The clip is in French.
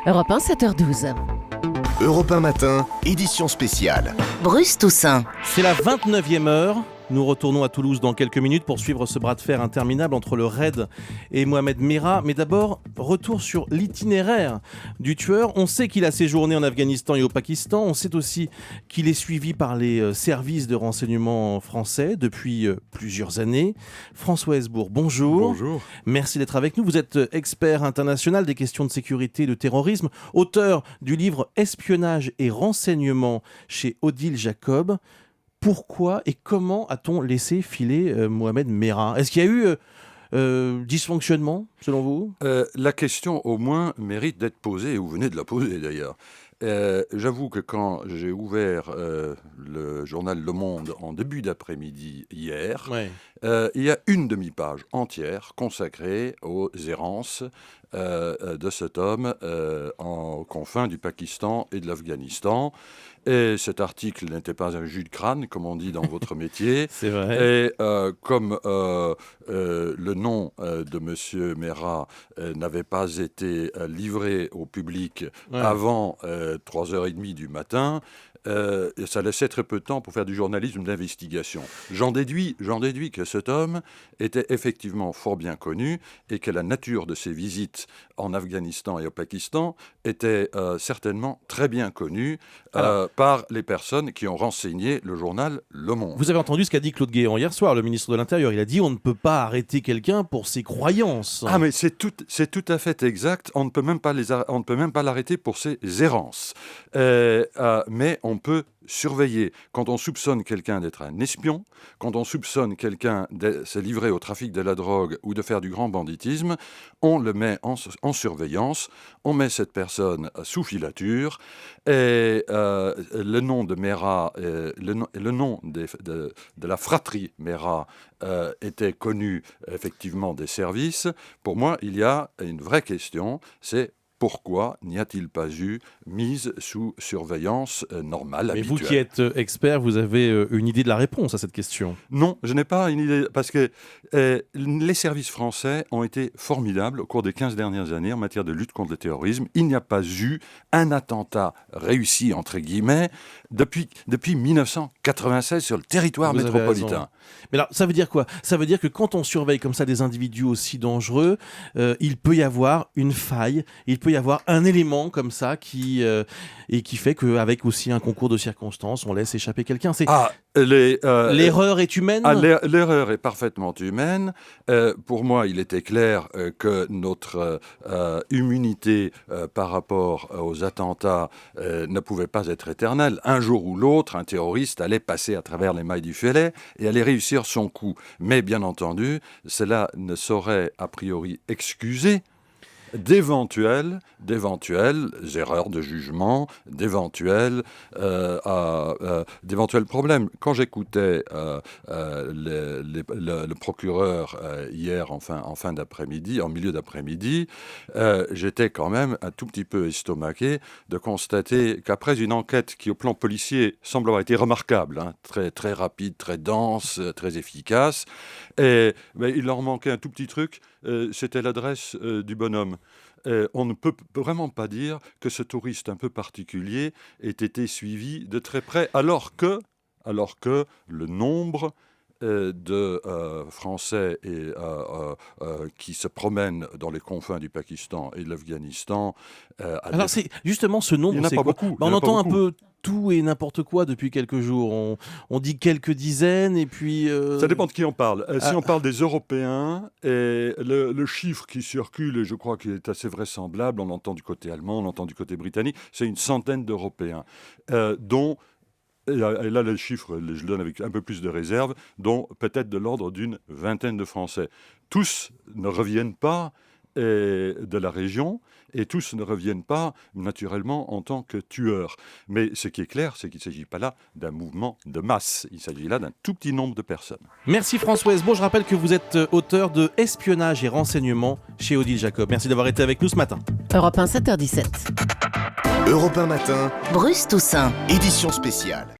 Europe 1, 7h12. Europe 1 matin, édition spéciale. Bruce Toussaint. C'est la 29e heure. Nous retournons à Toulouse dans quelques minutes pour suivre ce bras de fer interminable entre le RAID et Mohamed Merah. Mais d'abord, retour sur l'itinéraire du tueur. On sait qu'il a séjourné en Afghanistan et au Pakistan. On sait aussi qu'il est suivi par les services de renseignement français depuis plusieurs années. François Hesbourg, bonjour. Bonjour. Merci d'être avec nous. Vous êtes expert international des questions de sécurité et de terrorisme, auteur du livre Espionnage et renseignement chez Odile Jacob. Pourquoi et comment a-t-on laissé filer Mohamed Merah ? Est-ce qu'il y a eu dysfonctionnement, selon vous ? La question, au moins, mérite d'être posée, et vous venez de la poser d'ailleurs. J'avoue que quand j'ai ouvert le journal Le Monde en début d'après-midi hier, il y a une demi-page entière consacrée aux errances de cet homme en confins du Pakistan et de l'Afghanistan. Et cet article n'était pas un jus de crâne, comme on dit dans votre métier. C'est vrai. Et comme le nom de M. Merah n'avait pas été livré au public avant 3h30 du matin, ça laissait très peu de temps pour faire du journalisme d'investigation. J'en déduis que cet homme était effectivement fort bien connu et que la nature de ses visites en Afghanistan et au Pakistan était certainement très bien connue par les personnes qui ont renseigné le journal Le Monde. Vous avez entendu ce qu'a dit Claude Guéant hier soir, le ministre de l'Intérieur. Il a dit on ne peut pas arrêter quelqu'un pour ses croyances. Ah mais c'est tout à fait exact. On ne peut même pas l'arrêter pour ses errances. Mais on peut surveiller. Quand on soupçonne quelqu'un d'être un espion, quand on soupçonne quelqu'un de se livrer au trafic de la drogue ou de faire du grand banditisme, on le met en surveillance, on met cette personne sous filature, et le nom de Merah, le nom de la fratrie Merah était connu effectivement des services. Pour moi, il y a une vraie question, c'est pourquoi n'y a-t-il pas eu mise sous surveillance normale, Mais habituelle ? vous qui êtes expert, vous avez une idée de la réponse à cette question ? Non, je n'ai pas une idée, parce que les services français ont été formidables au cours des 15 dernières années en matière de lutte contre le terrorisme. Il n'y a pas eu un attentat réussi, entre guillemets, depuis 1996 sur le territoire Vous avez métropolitain. raison. Mais alors, ça veut dire quoi ? Ça veut dire que quand on surveille comme ça des individus aussi dangereux, il peut y avoir une faille, il peut y avoir un élément comme ça qui fait qu'avec aussi un concours de circonstances, on laisse échapper quelqu'un. L'erreur est humaine ? L'erreur est parfaitement humaine. Pour moi, il était clair que notre immunité par rapport aux attentats ne pouvait pas être éternelle. Un jour ou l'autre, un terroriste allait passer à travers les mailles du filet et allait réussir son coup. Mais bien entendu, cela ne saurait a priori excuser d'éventuelles erreurs de jugement, d'éventuels problèmes. Quand j'écoutais le procureur hier en fin d'après-midi, en milieu d'après-midi, j'étais quand même un tout petit peu estomaqué de constater qu'après une enquête qui, au plan policier, semble avoir été remarquable, très, très rapide, très dense, très efficace, mais il leur manquait un tout petit truc, c'était l'adresse du bonhomme. On ne peut vraiment pas dire que ce touriste un peu particulier ait été suivi de très près, alors que le nombre de Français qui se promènent dans les confins du Pakistan et de l'Afghanistan... Alors c'est justement ce nombre, il n'y en a c'est pas quoi ? beaucoup. On entend un peu tout et n'importe quoi depuis quelques jours. On dit quelques dizaines et puis... Ça dépend de qui on parle. Si on parle des Européens, et le chiffre qui circule, et je crois qu'il est assez vraisemblable, on l'entend du côté allemand, on l'entend du côté britannique, c'est une centaine d'Européens, dont... Et là, le chiffre, je le donne avec un peu plus de réserve, dont peut-être de l'ordre d'une vingtaine de Français. Tous ne reviennent pas de la région, et tous ne reviennent pas naturellement en tant que tueurs. Mais ce qui est clair, c'est qu'il ne s'agit pas là d'un mouvement de masse, il s'agit là d'un tout petit nombre de personnes. Merci François Hesbourg, je rappelle que vous êtes auteur de Espionnage et renseignement chez Odile Jacob. Merci d'avoir été avec nous ce matin. Europe 1, 7h17. Europe 1 matin, Bruce Toussaint. édition spéciale.